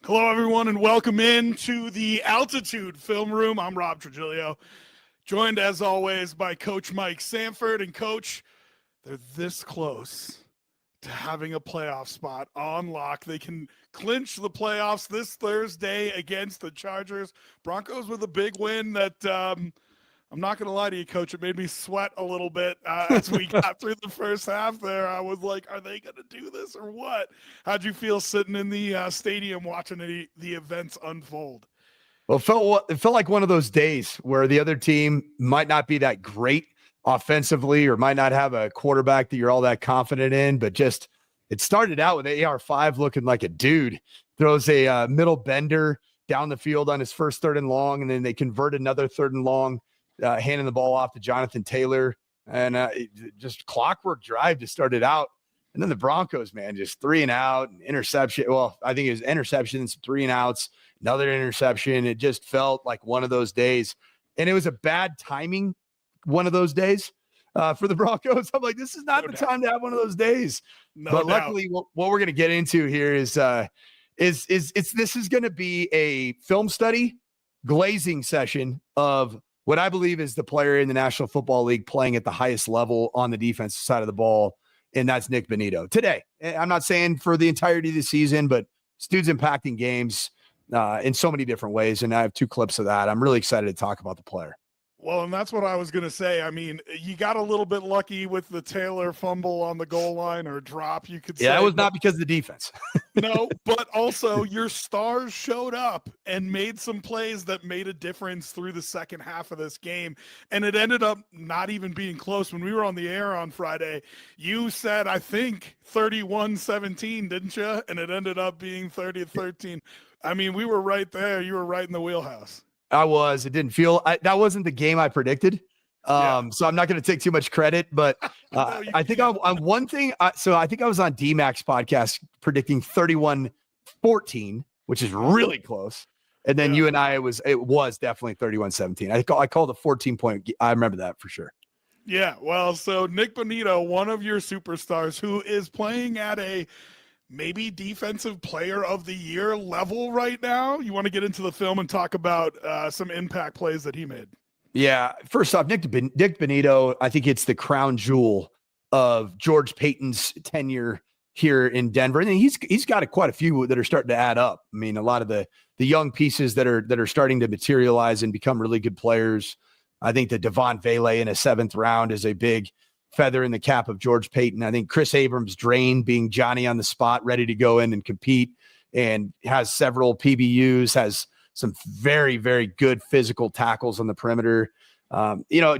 Hello, everyone, and welcome in to the Altitude Film Room. I'm Rob Trigilio, joined as always by Coach Mike Sanford. And Coach, they're this close to having a playoff spot on lock. They can clinch the playoffs this Thursday against the Chargers. Broncos with a big win that I'm not going to lie to you, Coach. It made me sweat a little bit as we got through the first half there. I was like, are they going to do this or what? How'd you feel sitting in the stadium watching the events unfold? Well, it felt like one of those days where the other team might not be that great offensively or might not have a quarterback that you're all that confident in, but just it started out with AR5 looking like a dude. Throws a middle bender down the field on his first 3rd and long, and then they convert another 3rd and long, handing the ball off to Jonathan Taylor, and just clockwork drive to start it out. And then the Broncos, man, just 3 and out, interception. Well, I think it was interceptions, 3 and outs, another interception. It just felt like one of those days. And it was a bad timing one of those days for the Broncos. I'm like, this is not the time to have one of those days. But luckily, what we're going to get into here is this is going to be a film study, glazing session of what I believe is the player in the National Football League playing at the highest level on the defensive side of the ball, and that's Nik Bonitto. Today, I'm not saying for the entirety of the season, but this dude's impacting games in so many different ways, and I have 2 clips of that. I'm really excited to talk about the player. Well, and that's what I was going to say. I mean, you got a little bit lucky with the Taylor fumble on the goal line or drop, you could say. Yeah, that was not because of the defense. No, but also your stars showed up and made some plays that made a difference through the second half of this game. And it ended up not even being close. When we were on the air on Friday, you said, I think, 31-17, didn't you? And it ended up being 30-13. I mean, we were right there. You were right in the wheelhouse. I was. It didn't feel that wasn't the game I predicted. So I'm not going to take too much credit, but No, I think on one thing. So I think I was on D-Mac's podcast predicting 31-14, which is really close. And then you and I, it was definitely 31-17. I called a 14-point. I remember that for sure. Yeah. Well, so Nik Bonitto, one of your superstars who is playing at a maybe defensive player of the year level right now. You want to get into the film and talk about some impact plays that he made? Yeah. First off, Nik Bonitto, I think it's the crown jewel of George Paton's tenure here in Denver. And he's got quite a few that are starting to add up. I mean, a lot of the young pieces that are starting to materialize and become really good players. I think the Devon Vele in a 7th round is a big feather in the cap of George Paton. I think Chris Abrams drained being Johnny on the spot, ready to go in and compete, and has several PBUs, has some very, very good physical tackles on the perimeter.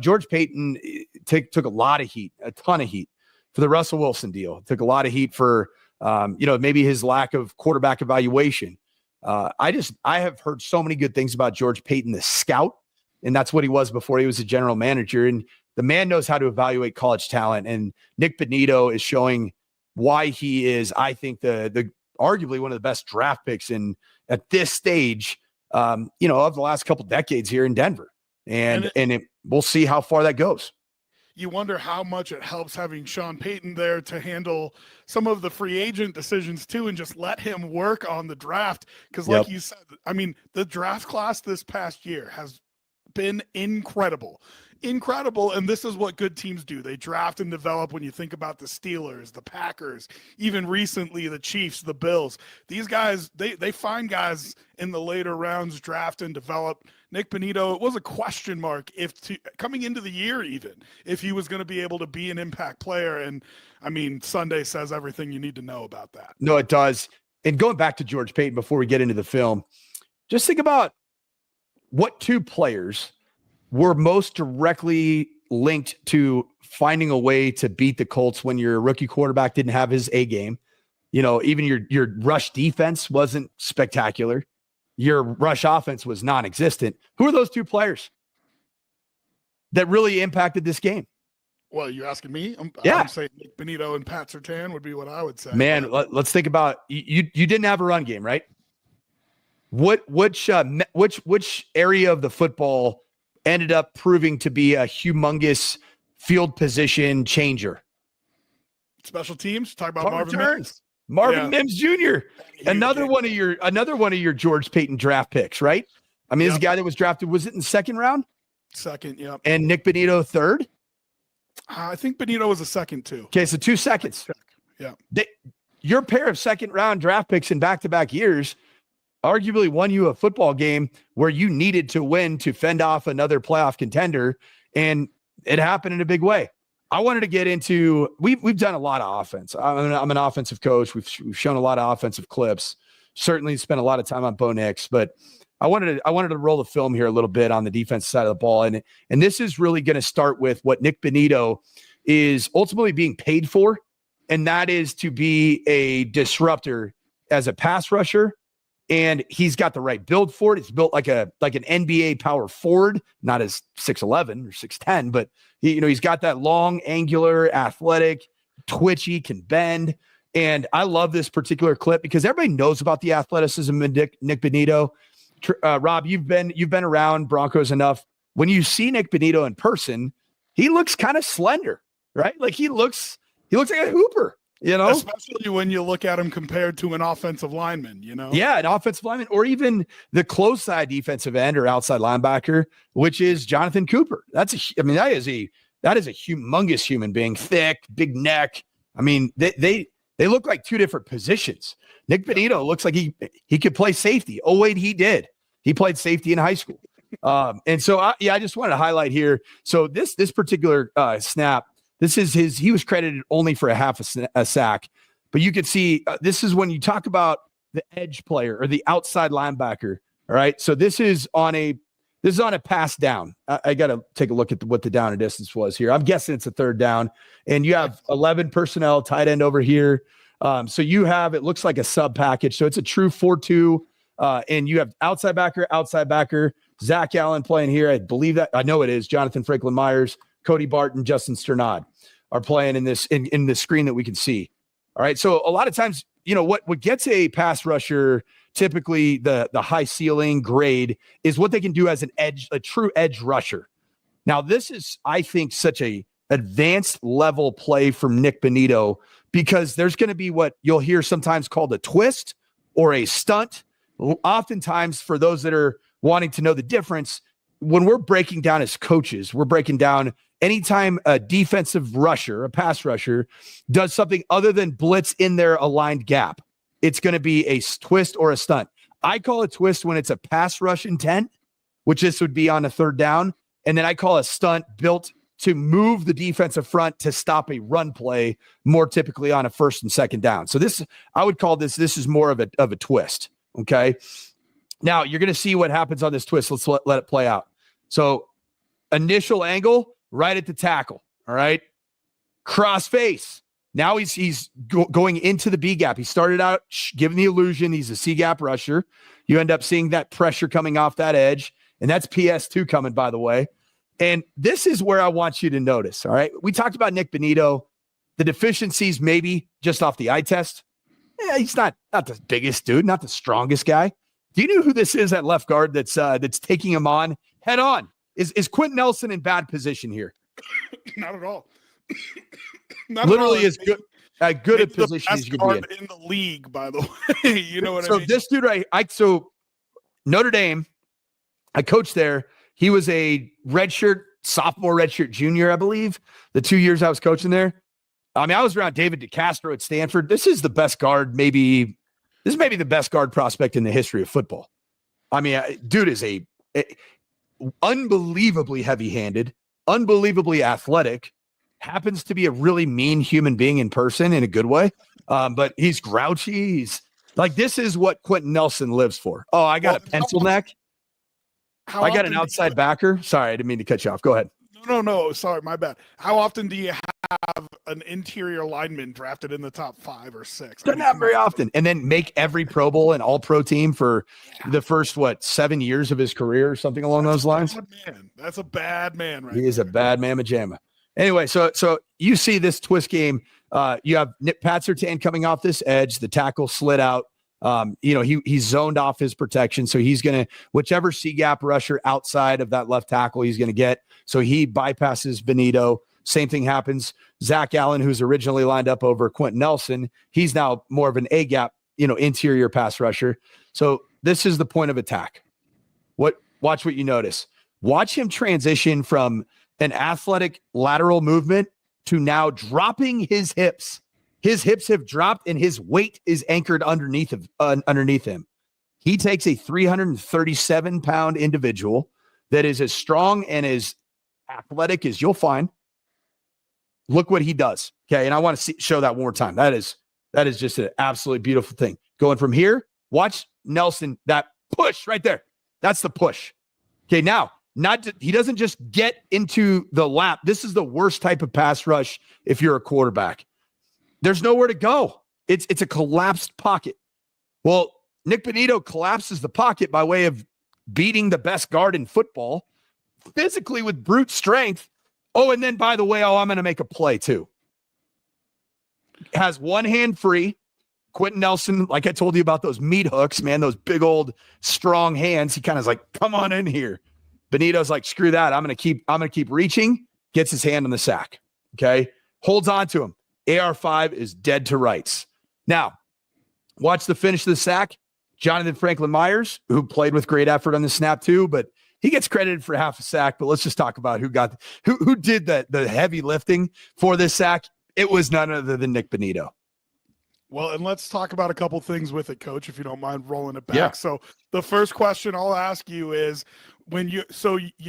George Paton took a lot of heat, a ton of heat for the Russell Wilson deal. Took a lot of heat for, maybe his lack of quarterback evaluation. I have heard so many good things about George Paton, the scout, and that's what he was before he was a general manager. And the man knows how to evaluate college talent, and Nik Bonitto is showing why he is, I think, the arguably one of the best draft picks at this stage, of the last couple decades here in Denver. And we'll see how far that goes. You wonder how much it helps having Sean Payton there to handle some of the free agent decisions too, and just let him work on the draft. Because like you said, I mean, the draft class this past year has been incredible. And this is what good teams do. They draft and develop. When you think about the Steelers, the Packers, even recently the Chiefs, the Bills, these guys, they find guys in the later rounds, draft and develop. Nik Bonitto, it was a question mark coming into the year, even if he was going to be able to be an impact player. And I mean, Sunday says everything you need to know about that. No, it does. And going back to George Paton before we get into the film, just think about what 2 players were most directly linked to finding a way to beat the Colts when your rookie quarterback didn't have his A game. Even your rush defense wasn't spectacular. Your rush offense was non-existent. Who are those 2 players that really impacted this game? Well, you asking me? I'm saying Nik Bonitto and Pat Surtain would be what I would say. Man, let's think about you didn't have a run game, right? Which area of the football ended up proving to be a humongous field position changer? Special teams. Talk about Marvin returns. Marvin Mims Jr. Another Huge one of your George Payton draft picks, right? I mean, this guy that was drafted, was it in the second round? Second, yep. And Nick Bonitto third? I think Bonitto was a second too. Okay, so 2 seconds. Yeah. Your pair of second round draft picks in back-to-back years arguably won you a football game where you needed to win to fend off another playoff contender, and it happened in a big way. I wanted to get into, we've done a lot of offense. I'm an offensive coach. We've shown a lot of offensive clips. Certainly spent a lot of time on Bo Nix, but I wanted to roll the film here a little bit on the defense side of the ball. And this is really going to start with what Nick Bonitto is ultimately being paid for. And that is to be a disruptor as a pass rusher. And he's got the right build for it. It's built like an NBA power forward, not as 6'11 or 6'10, but he's got that long, angular, athletic, twitchy, can bend. And I love this particular clip because everybody knows about the athleticism of Nick Bonitto. Rob, you've been around Broncos enough. When you see Nick Bonitto in person, he looks kind of slender, right? Like he looks like a hooper. Especially when you look at him compared to an offensive lineman, Yeah, an offensive lineman, or even the close side defensive end or outside linebacker, which is Jonathan Cooper. That is a humongous human being, thick, big neck. I mean, they look like two different positions. Nick Bonitto looks like he could play safety. Oh, wait, he did. He played safety in high school. And so I just wanted to highlight here. So this particular snap, this is he was credited only for a sack, but you could see this is when you talk about the edge player or the outside linebacker. All right. So this is on a pass down. I got to take a look at what the down and distance was here. I'm guessing it's a third down, and you have 11 personnel, tight end over here. So you have, it looks like a sub package. So it's a true 4-2, and you have outside backer, Zach Allen playing here. I believe that, I know it is Jonathan Franklin Myers, Cody Barton, Justin Sternad are playing in this, in the screen that we can see. All right. So a lot of times, what gets a pass rusher, typically the high ceiling grade, is what they can do as a true edge rusher. Now, this is, I think, such a advanced level play from Nick Bonitto, because there's going to be what you'll hear sometimes called a twist or a stunt. Oftentimes, for those that are wanting to know the difference, when we're breaking down as coaches, we're breaking down anytime a defensive rusher, a pass rusher, does something other than blitz in their aligned gap, it's going to be a twist or a stunt. I call a twist when it's a pass rush intent, which this would be on a third down. And then I call a stunt built to move the defensive front to stop a run play, more typically on a first and second down. So this, I would call this is more of a twist. Okay. Now you're going to see what happens on this twist. Let's let it play out. So initial angle, right at the tackle. All right. Cross face. Now he's going into the B gap. He started out giving the illusion he's a C gap rusher. You end up seeing that pressure coming off that edge. And that's PS2 coming, by the way. And this is where I want you to notice. All right. We talked about Nick Bonitto, the deficiencies, maybe just off the eye test. Yeah, he's not the biggest dude, not the strongest guy. Do you know who this is at left guard that's taking him on head on? Is Quentin Nelson in bad position here? Not at all. Literally as good a position as you can be in the league, by the way. You know what I mean? So this dude, so Notre Dame, I coached there. He was a sophomore redshirt junior, I believe, the 2 years I was coaching there. I mean, I was around David DeCastro at Stanford. This is the best guard, maybe the best guard prospect in the history of football. I mean, dude is unbelievably heavy-handed, unbelievably athletic, happens to be a really mean human being in person in a good way. But he's grouchy. He's like, this is what Quentin Nelson lives for. Oh, I got a pencil neck. I got an outside backer. Sorry, I didn't mean to cut you off. Go ahead. No. Sorry, my bad. How often do you have an interior lineman drafted in the top 5 or 6? Doesn't happen very often. And then make every Pro Bowl and all pro team for the first, 7 years of his career or something along those lines? That's a bad man, right? He is a bad man, Majama. Anyway, so you see this twist game. You have Pat Surtain coming off this edge. The tackle slid out. He's zoned off his protection. So he's going to, whichever C gap rusher outside of that left tackle he's going to get. So he bypasses Bonitto. Same thing happens. Zach Allen, who's originally lined up over Quentin Nelson, he's now more of an A-gap, interior pass rusher. So this is the point of attack. Watch what you notice. Watch him transition from an athletic lateral movement to now dropping his hips. His hips have dropped and his weight is anchored underneath him. He takes a 337-pound individual that is as strong and as athletic as you'll find. Look what he does. Okay. And I want to show that one more time. That is just an absolutely beautiful thing. Going from here, watch Nelson, that push right there. That's the push. Okay. Now, he doesn't just get into the lap. This is the worst type of pass rush if you're a quarterback. There's nowhere to go. It's a collapsed pocket. Well, Nick Bonitto collapses the pocket by way of beating the best guard in football physically with brute strength. Oh, and then by the way, I'm going to make a play too. Has one hand free. Quentin Nelson, like I told you about those meat hooks, man, those big old strong hands. He kind of is like, come on in here. Bonitto's like, screw that. I'm going to keep reaching. Gets his hand on the sack. Okay. Holds on to him. AR5 is dead to rights. Now, watch the finish of the sack. Jonathan Franklin Myers, who played with great effort on the snap too, but he gets credited for half a sack. But let's just talk about who did the heavy lifting for this sack. It was none other than Nick Bonitto. Well, and let's talk about a couple things with it, Coach, if you don't mind rolling it back. Yeah. So the first question I'll ask you is you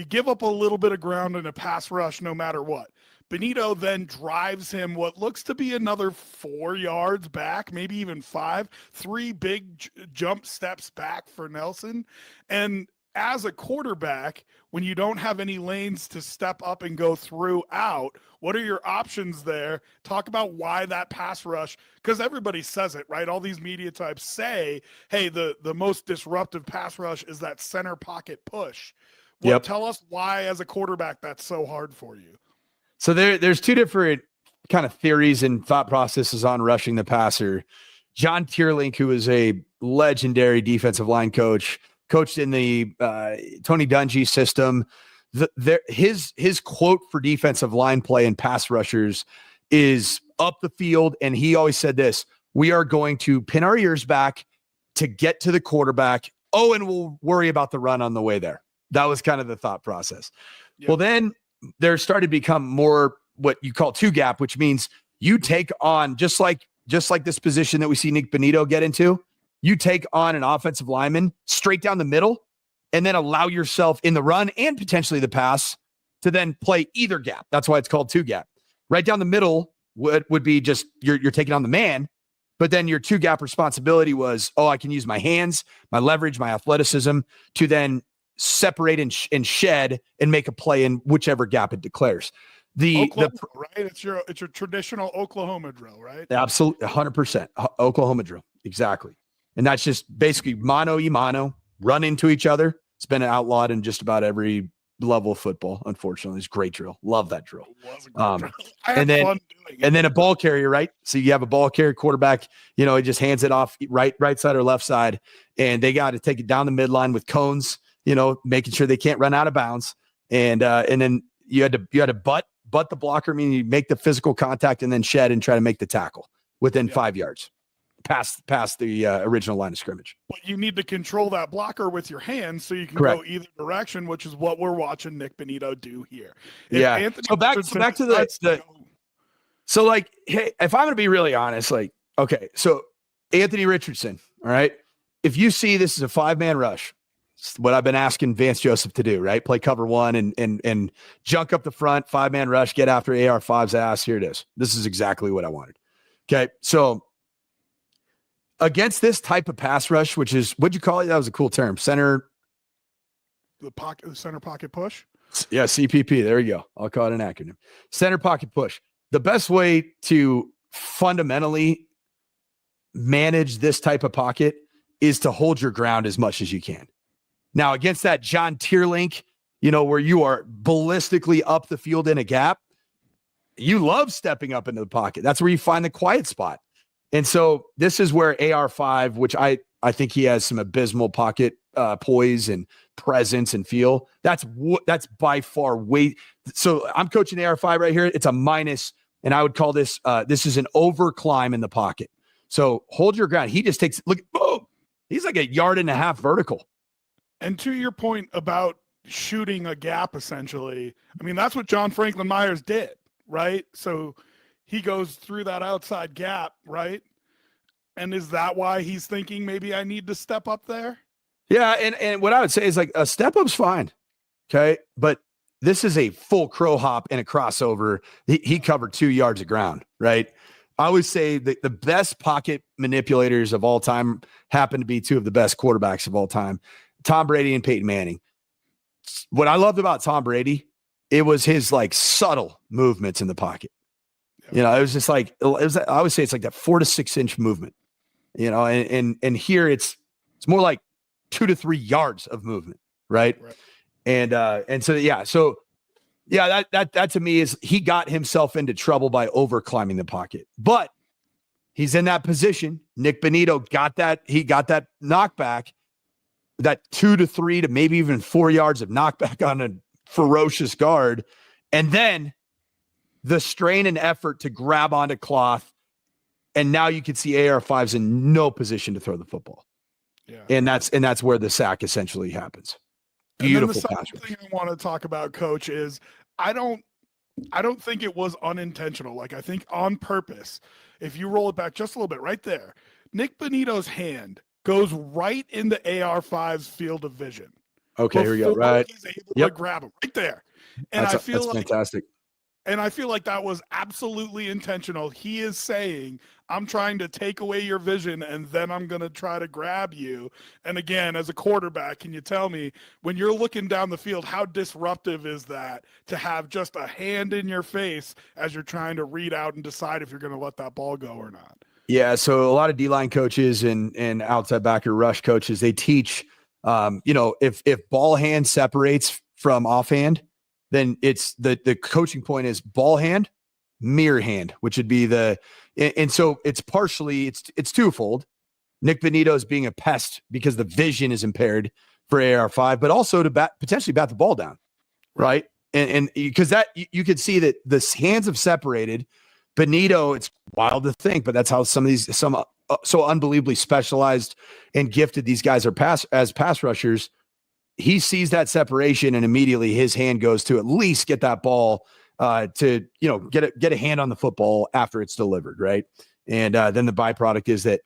give up a little bit of ground in a pass rush no matter what. Bonitto then drives him what looks to be another 4 yards back, maybe even 5, 3 big jump steps back for Nelson. And as a quarterback, when you don't have any lanes to step up and go through out, what are your options there? Talk about why that pass rush, because everybody says it, right? All these media types say, hey, the most disruptive pass rush is that center pocket push. Well, yep. Tell us why, as a quarterback, that's so hard for you. So there's two different kind of theories and thought processes on rushing the passer. John Tierlink, who is a legendary defensive line coach, coached in the Tony Dungy system. His quote for defensive line play and pass rushers is up the field. And he always said this: we are going to pin our ears back to get to the quarterback. Oh, and we'll worry about the run on the way there. That was kind of the thought process. Yep. Well, then there started to become more what you call two gap, which means you take on just like this position that we see Nick Bonitto get into. You take on an offensive lineman straight down the middle and then allow yourself in the run and potentially the pass to then play either gap. That's why it's called two gap. Right down the middle would be just you're taking on the man, but then your two gap responsibility was, I can use my hands, my leverage, my athleticism to then separate and shed and make a play in whichever gap it declares. Right? It's your traditional Oklahoma drill, right? Absolutely, 100% Oklahoma drill, exactly. And that's just basically mano y mano, run into each other. It's been outlawed in just about every level of football. Unfortunately, it's a great drill. Love that drill. And then a ball carrier, right? So you have a ball carrier quarterback. He just hands it off right side or left side, and they got to take it down the midline with cones. Making sure they can't run out of bounds. And then you had to butt the blocker, meaning you make the physical contact and then shed and try to make the tackle within 5 yards past the original line of scrimmage. But you need to control that blocker with your hands so you can go either direction, which is what we're watching Nick Bonitto do here. So back to the so like, hey, if I'm going to be really honest, like, okay, so Anthony Richardson, all right, if you see this is a 5-man rush, what I've been asking Vance Joseph to do, right? Play cover one and junk up the front, 5-man rush, get after AR5's ass. Here it is. This is exactly what I wanted. Okay. So against this type of pass rush, which is, what'd you call it? That was a cool term. Center pocket push. Yeah. CPP. There you go. I'll call it an acronym. Center pocket push. The best way to fundamentally manage this type of pocket is to hold your ground as much as you can. Now, against that John Tierlink, where you are ballistically up the field in a gap, you love stepping up into the pocket. That's where you find the quiet spot. And so this is where AR5, which I think he has some abysmal pocket poise and presence and feel. That's by far way. So I'm coaching AR5 right here. It's a minus, and I would call this this is an over climb in the pocket. So hold your ground. He just takes look. Boom. He's like 1.5 yards vertical. And to your point about shooting a gap, essentially, I mean, that's what John Franklin Myers did, right? So he goes through that outside gap, right? And is that why he's thinking maybe I need to step up there? Yeah, and what I would say is like a step up's fine, okay? But this is a full crow hop and a crossover. He covered 2 yards of ground, right? I always say that the best pocket manipulators of all time happen to be two of the best quarterbacks of all time, Tom Brady and Peyton Manning. What I loved about Tom Brady, it was his like subtle movements in the pocket. You know, it was just like, I always say it's like that 4 to 6 inch movement, you know, and here it's more like 2 to 3 yards of movement. Right. And so, yeah, that to me is he got himself into trouble by over climbing the pocket, but he's in that position. Nick Bonitto got that. He got that knockback, that 2 to 3 to maybe even 4 yards of knockback on a ferocious guard. And then the strain and effort to grab onto cloth. And now you can see AR5's in no position to throw the football. Yeah. And that's where the sack essentially happens. Beautiful pass rush. The thing I want to talk about, Coach, is I don't think it was unintentional. Like, I think on purpose, if you roll it back just a little bit right there, Nick Bonitto's hand goes right into AR5's field of vision. Okay, here we go. Right. He's able to grab him right there. And that's fantastic. And I feel like that was absolutely intentional. He is saying, I'm trying to take away your vision, and then I'm going to try to grab you. And again, as a quarterback, can you tell me, when you're looking down the field, how disruptive is that to have just a hand in your face as you're trying to read out and decide if you're going to let that ball go or not? Yeah, so a lot of D-line coaches and outside backer rush coaches, they teach, if ball hand separates from offhand, then it's the coaching point is ball hand, mirror hand, which would be and so it's partially, it's twofold. Nick Bonitto is being a pest because the vision is impaired for AR5, but also to potentially bat the ball down, right? And because that you could see that the hands have separated. Bonitto, it's wild to think, but that's how some so unbelievably specialized and gifted these guys are as pass rushers. He sees that separation and immediately his hand goes to at least get that ball to get a hand on the football after it's delivered, right? And then the byproduct is that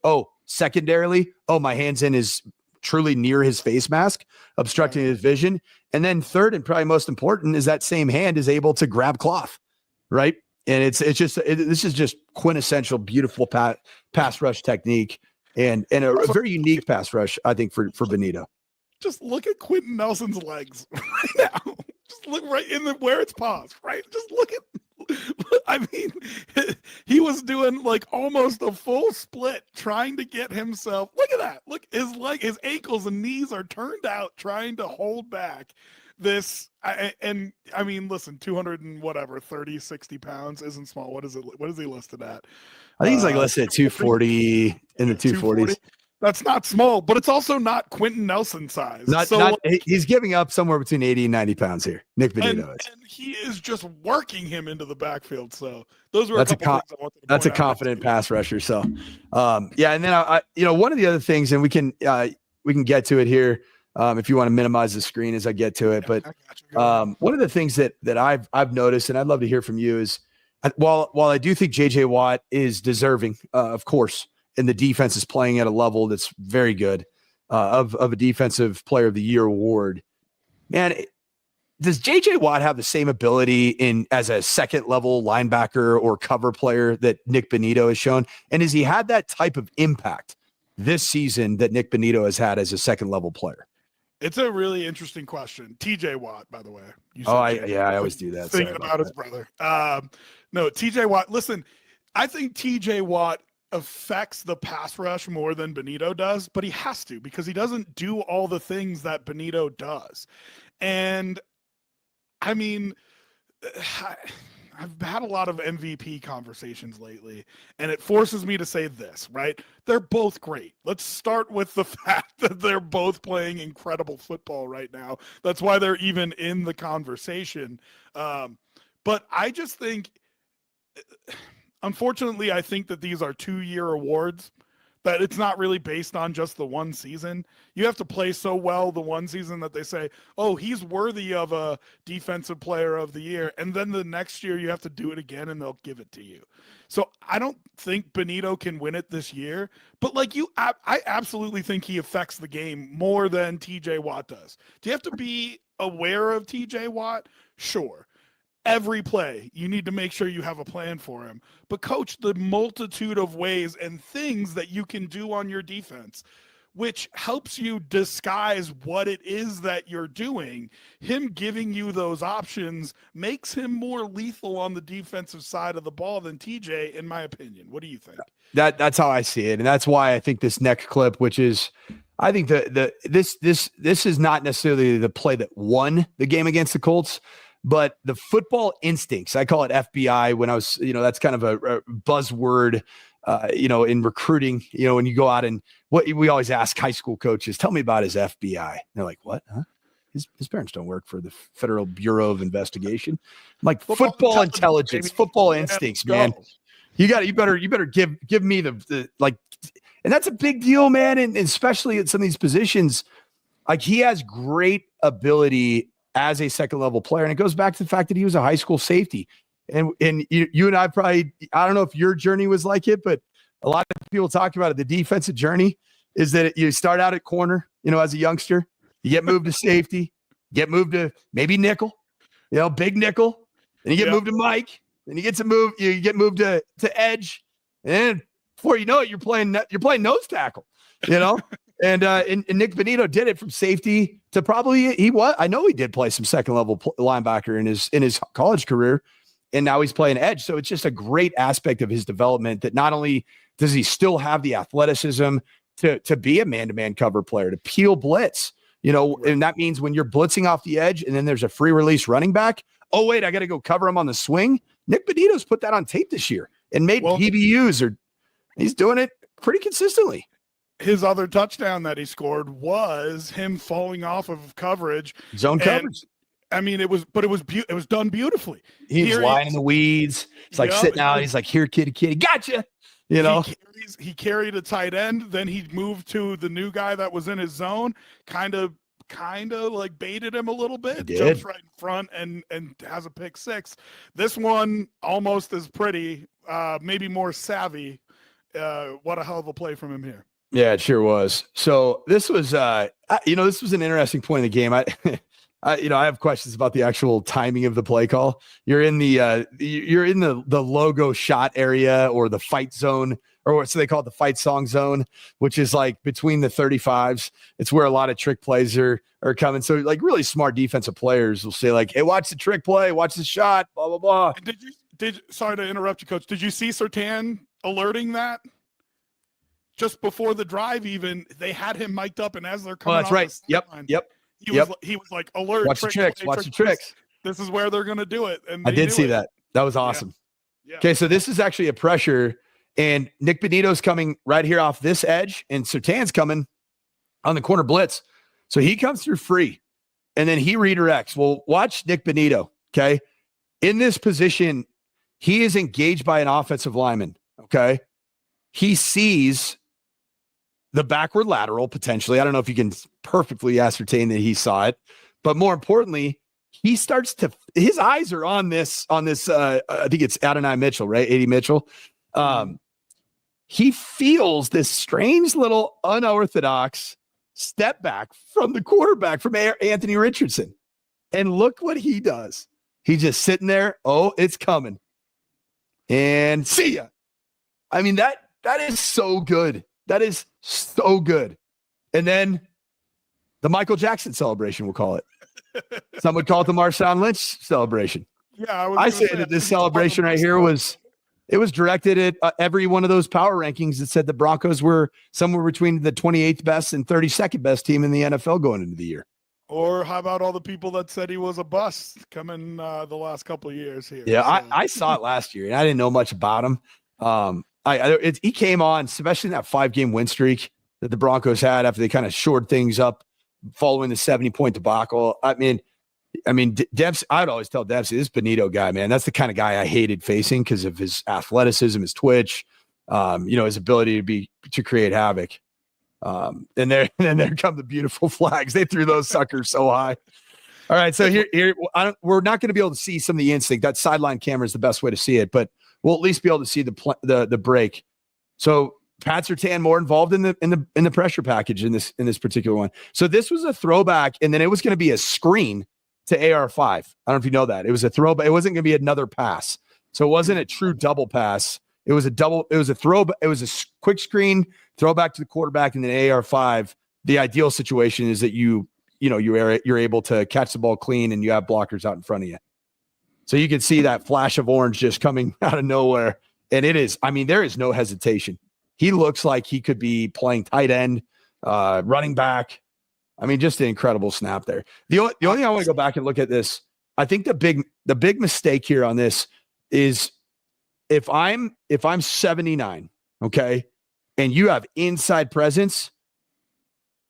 secondarily, my hand's in is truly near his face mask, obstructing his vision. And then third, and probably most important, is that same hand is able to grab cloth, right? And this is just quintessential, beautiful pass rush technique and a very unique pass rush, I think, for Bonitto. Just look at Quentin Nelson's legs right now. Just look right in where it's paused, right? Just look at, I mean, he was doing like almost a full split trying to get himself. Look at that. Look, his ankles and knees are turned out trying to hold back this. And I mean, listen, 200 and whatever, 30, 60 pounds isn't small. What is it? What is he listed at? I think he's like listed at 240 in the 240s. That's not small, but it's also not Quentin Nelson size. He's giving up somewhere between 80 and 90 pounds here. Nick Bonitto is. And he is just working him into the backfield. So those were that's a confident pass rusher. So, and then I one of the other things, and we can get to it here if you want to minimize the screen as I get to it. But one of the things that I've noticed, and I'd love to hear from you, is while I do think JJ Watt is deserving, of course, and the defense is playing at a level that's very good of a defensive player of the year award. Man, does JJ Watt have the same ability as a second level linebacker or cover player that Nick Bonitto has shown? And has he had that type of impact this season that Nick Bonitto has had as a second level player? It's a really interesting question. TJ Watt, by the way. I always do that. Thinking about his brother. No, TJ Watt. Listen, I think TJ Watt affects the pass rush more than Bonitto does, but he has to because he doesn't do all the things that Bonitto does. And I mean, I've had a lot of MVP conversations lately, and it forces me to say this, right? They're both great. Let's start with the fact that they're both playing incredible football right now. That's why they're even in the conversation. But I just think, unfortunately, I think that these are 2-year awards, that it's not really based on just the one season. You have to play so well the one season that they say, oh, he's worthy of a defensive player of the year. And then the next year you have to do it again and they'll give it to you. So I don't think Bonitto can win it this year, but I absolutely think he affects the game more than TJ Watt does. Do you have to be aware of TJ Watt? Sure. Every play, you need to make sure you have a plan for him. But coach, the multitude of ways and things that you can do on your defense, which helps you disguise what it is that you're doing. Him giving you those options makes him more lethal on the defensive side of the ball than TJ, in my opinion. What do you think? That's how I see it. And that's why I think this next clip, which is, I think this is not necessarily the play that won the game against the Colts, but the football instincts, I call it FBI when I was, that's kind of a buzzword, in recruiting, when you go out and what we always ask high school coaches, tell me about his FBI. They're like, what? Huh? His parents don't work for the Federal Bureau of Investigation. I'm like, football intelligence, football instincts, man. You better give me the and that's a big deal, man. And especially at some of these positions, like he has great ability as a second level player. And it goes back to the fact that he was a high school safety. And you and I probably, I don't know if your journey was like it, but a lot of people talk about it. The defensive journey is that you start out at corner, as a youngster, you get moved to safety, get moved to maybe nickel, big nickel, and you get moved to Mike, and you get moved to edge. And before you know it, you're playing nose tackle, And Nick Bonitto did it from safety to probably I know he did play some second level linebacker in his college career, and now he's playing edge. So it's just a great aspect of his development that not only does he still have the athleticism to be a man-to-man cover player, to peel blitz, and that means when you're blitzing off the edge and then there's a free release running back, oh wait, I got to go cover him on the swing. Nick Bonitto's put that on tape this year and made PBUs, he's doing it pretty consistently. His other touchdown that he scored was him falling off of coverage, zone coverage. I mean, it was done beautifully. He was lying in the weeds. It's like sitting out. He's like, here, kitty, gotcha. He carried a tight end. Then he moved to the new guy that was in his zone, kind of like baited him a little bit, jumps right in front and has a pick six. This one almost as pretty, maybe more savvy. What a hell of a play from him here. Yeah, it sure was. So this was, this was an interesting point in the game. I have questions about the actual timing of the play call. You're in the logo shot area or the fight zone, or what so they call it, the fight song zone, which is like between the 35s. It's where a lot of trick plays are coming. So like really smart defensive players will say like, hey, watch the trick play, watch the shot, blah, blah, blah. Sorry to interrupt you, Coach. Did you see Surtain alerting that? Just before the drive, even they had him mic'd up, and as they're coming, that's right. Yep. He was like, alert! Watch the tricks. Watch the tricks. This is where they're going to do it. And I did see that. That was awesome. Yeah. Okay, so this is actually a pressure, and Nick Bonitto's coming right here off this edge, and Surtain's coming on the corner blitz. So he comes through free, and then he redirects. Well, watch Nick Bonitto. Okay, in this position, he is engaged by an offensive lineman. Okay, he sees the backward lateral potentially. I don't know if you can perfectly ascertain that he saw it, but more importantly, he starts to, his eyes are on this, I think it's Adonai Mitchell, right? A.D. Mitchell. He feels this strange little unorthodox step back from the quarterback, from Anthony Richardson. And look what he does. He's just sitting there. Oh, it's coming. And see ya. I mean, that is so good. That is so good. And then the Michael Jackson celebration, we'll call it. Some would call it the Marshawn Lynch celebration. Yeah, I say that this celebration right here was directed at every one of those power rankings that said the Broncos were somewhere between the 28th best and 32nd best team in the NFL going into the year. Or how about all the people that said he was a bust coming the last couple of years here? Yeah, so. I saw it last year, and I didn't know much about him. He came on, especially in that 5-game win streak that the Broncos had after they kind of shored things up following the 70-point debacle. I mean, Dempsey, I'd always tell Dempsey, this Bonitto guy, man, that's the kind of guy I hated facing because of his athleticism, his twitch, his ability to create havoc. And there come the beautiful flags. They threw those suckers so high. All right, so here we're not going to be able to see some of the instinct. That sideline camera is the best way to see it, but we'll at least be able to see the break. So Pat Surtain more involved in the pressure package in this particular one. So this was a throwback, and then it was going to be a screen to AR5. I don't know if you know that. It was a throwback. It wasn't going to be another pass. So it wasn't a true double pass. It was a throwback. It was a quick screen, throwback to the quarterback, and then AR5. The ideal situation is that you're able to catch the ball clean and you have blockers out in front of you. So you can see that flash of orange just coming out of nowhere. And it is, there is no hesitation. He looks like he could be playing tight end, running back. Just an incredible snap there. The only thing I want to go back and look at this, I think the big mistake here on this is if I'm 79, okay, and you have inside presence,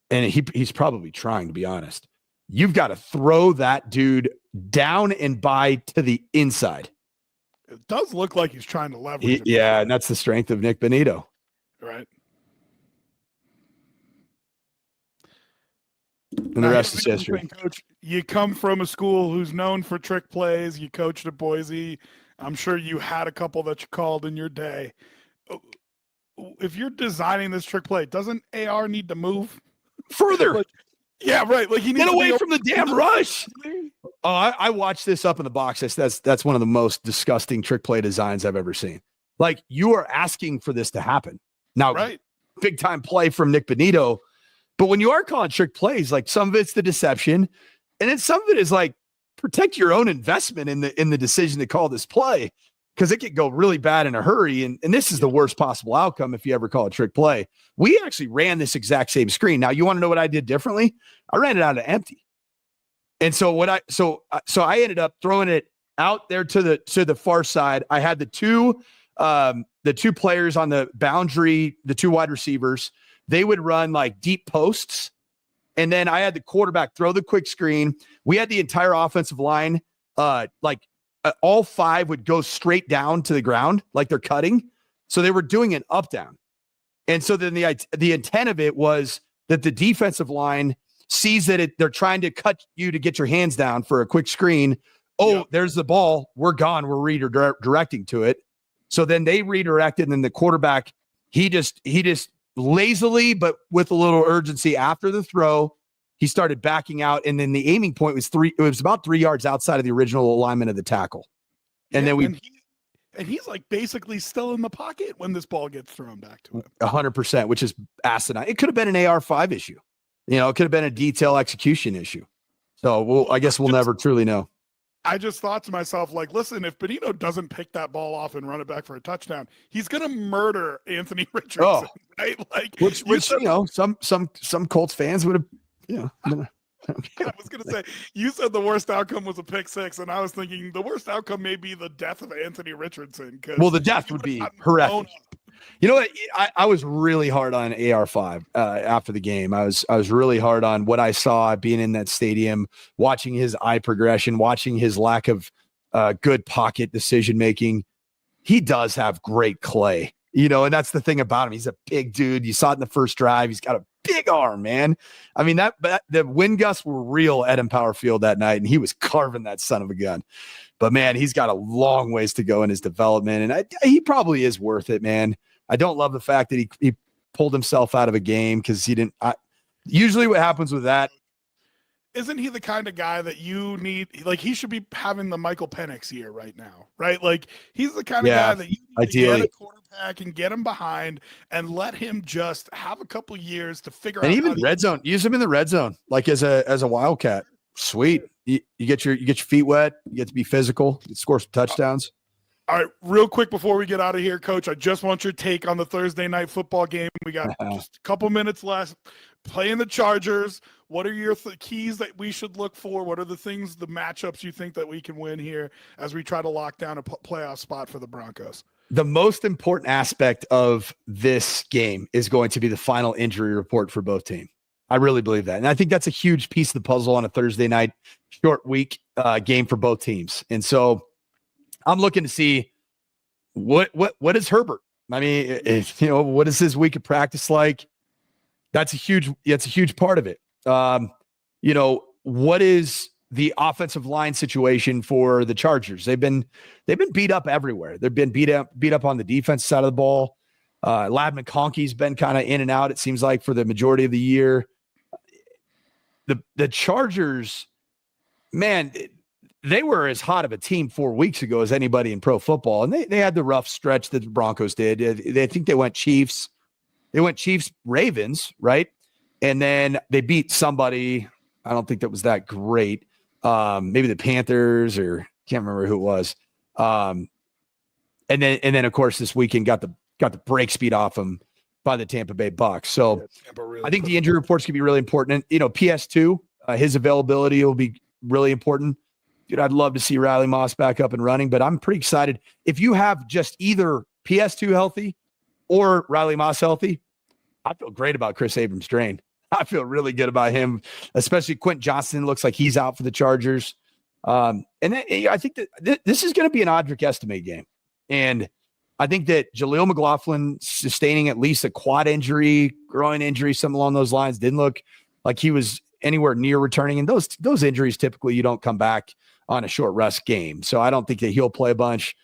and he's probably trying, to be honest, you've got to throw that dude down and by to the inside. It does look like he's trying to leverage. And that's the strength of Nick Bonitto. Right. And the rest is history. Coach, you come from a school who's known for trick plays. You coached at Boise. I'm sure you had a couple that you called in your day. If you're designing this trick play, doesn't AR need to move further? Yeah, right. Like he needs get away from the damn rush. Oh, I watched this up in the box. That's one of the most disgusting trick play designs I've ever seen. Like, you are asking for this to happen. Now, right. Big time play from Nick Bonitto. But when you are calling trick plays, like, some of it's the deception, and then some of it is like, protect your own investment in the decision to call this play, because it could go really bad in a hurry. And this is the worst possible outcome if you ever call a trick play. We actually ran this exact same screen. Now, you want to know what I did differently? I ran it out of empty. And so I ended up throwing it out there to the far side. I had the two players on the boundary, the two wide receivers. They would run like deep posts. And then I had the quarterback throw the quick screen. We had the entire offensive line, all five would go straight down to the ground like they're cutting. So they were doing an up down. And so then the intent of it was that the defensive line sees that they're trying to cut you to get your hands down for a quick screen. Oh, yep. There's the ball. We're gone. We're redirecting to it. So then they redirected, and then the quarterback, he just lazily, but with a little urgency after the throw, he started backing out. And then the aiming point was it was about 3 yards outside of the original alignment of the tackle. And then he's like basically still in the pocket when this ball gets thrown back to him. 100%, which is asinine. It could have been an AR5 issue. It could have been a detail execution issue. So I guess we'll never truly know. I just thought to myself, like, listen, if Bonitto doesn't pick that ball off and run it back for a touchdown, he's going to murder Anthony Richardson, right? Like, which some Colts fans would have, I was going to say, you said the worst outcome was a pick six, and I was thinking the worst outcome may be the death of Anthony Richardson. Well, the death would be horrific. You know what? I was really hard on AR5 after the game. I was really hard on what I saw being in that stadium, watching his eye progression, watching his lack of good pocket decision making. He does have great clay, and that's the thing about him. He's a big dude. You saw it in the first drive. He's got a big arm, man. I mean, the wind gusts were real at Empower Field that night, and he was carving that son of a gun. But man, he's got a long ways to go in his development, and he probably is worth it, man. I don't love the fact that he pulled himself out of a game because he didn't. Usually what happens with that. Isn't he the kind of guy that you need? Like, he should be having the Michael Penix year right now, right? Like, he's the kind of guy that you need to get a quarterback and get him behind and let him just have a couple years to figure out. And even red zone, use him in the red zone, like as a wildcat. Sweet. You get your feet wet. You get to be physical. You score some touchdowns. All right, real quick before we get out of here, Coach, I just want your take on the Thursday night football game. We got just a couple minutes left. Playing the Chargers. What are your keys that we should look for? What are the things, the matchups you think that we can win here as we try to lock down a playoff spot for the Broncos? The most important aspect of this game is going to be the final injury report for both teams. I really believe that. And I think that's a huge piece of the puzzle on a Thursday night short week game for both teams. And so I'm looking to see what is Herbert? I mean, what is his week of practice like? That's a huge part of it. What is the offensive line situation for the Chargers? They've been beat up everywhere. They've been beat up on the defense side of the ball. Lad McConkey's been kind of in and out, it seems like, for the majority of the year. The Chargers, man, they were as hot of a team 4 weeks ago as anybody in pro football. And they had the rough stretch that the Broncos did. I think they went Chiefs. They went Chiefs, Ravens, right? And then they beat somebody. I don't think that was that great. Maybe the Panthers, or can't remember who it was. And then of course this weekend got the break speed off them by the Tampa Bay Bucks. So really I think the injury reports can be really important. And, PS2, his availability will be really important. Dude, I'd love to see Riley Moss back up and running, but I'm pretty excited. If you have just either PS2 healthy or Riley Moss healthy, I feel great about Chris Abrams-Drain. I feel really good about him, especially Quentin Johnston looks like he's out for the Chargers. And then I think that this is going to be an Audric Estime game. And I think that Jaleel McLaughlin sustaining at least a quad injury, groin injury, something along those lines, didn't look like he was anywhere near returning. And those injuries, typically you don't come back on a short rest game. So I don't think that he'll play a bunch.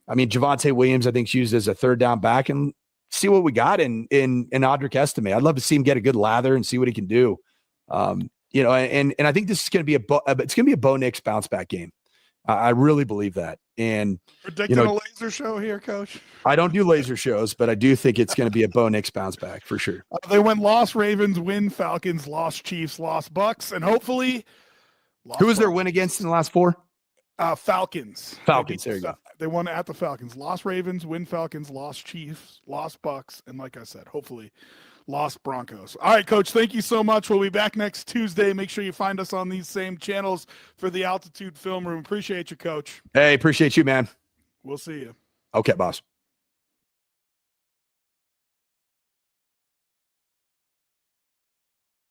I mean, Javonte Williams, I think, is used as a third down back, and see what we got in Audric Estime. I'd love to see him get a good lather and see what he can do. And I think this is going to be it's going to be a Bo Nix bounce back game. I really believe that. And predicting a laser show here, Coach. I don't do laser shows, but I do think it's going to be a Bo Nix bounce back for sure. They went lost Ravens, win Falcons, lost Chiefs, lost Bucks, and hopefully who was their win against in the last four? Falcons. There you go. They won at the Falcons. Lost Ravens, win Falcons, lost Chiefs, lost Bucks, and like I said, hopefully lost Broncos. All right, Coach, thank you so much. We'll be back next Tuesday. Make sure you find us on these same channels for the Altitude Film Room. Appreciate you, Coach. Hey, appreciate you, man. We'll see you. Okay, boss.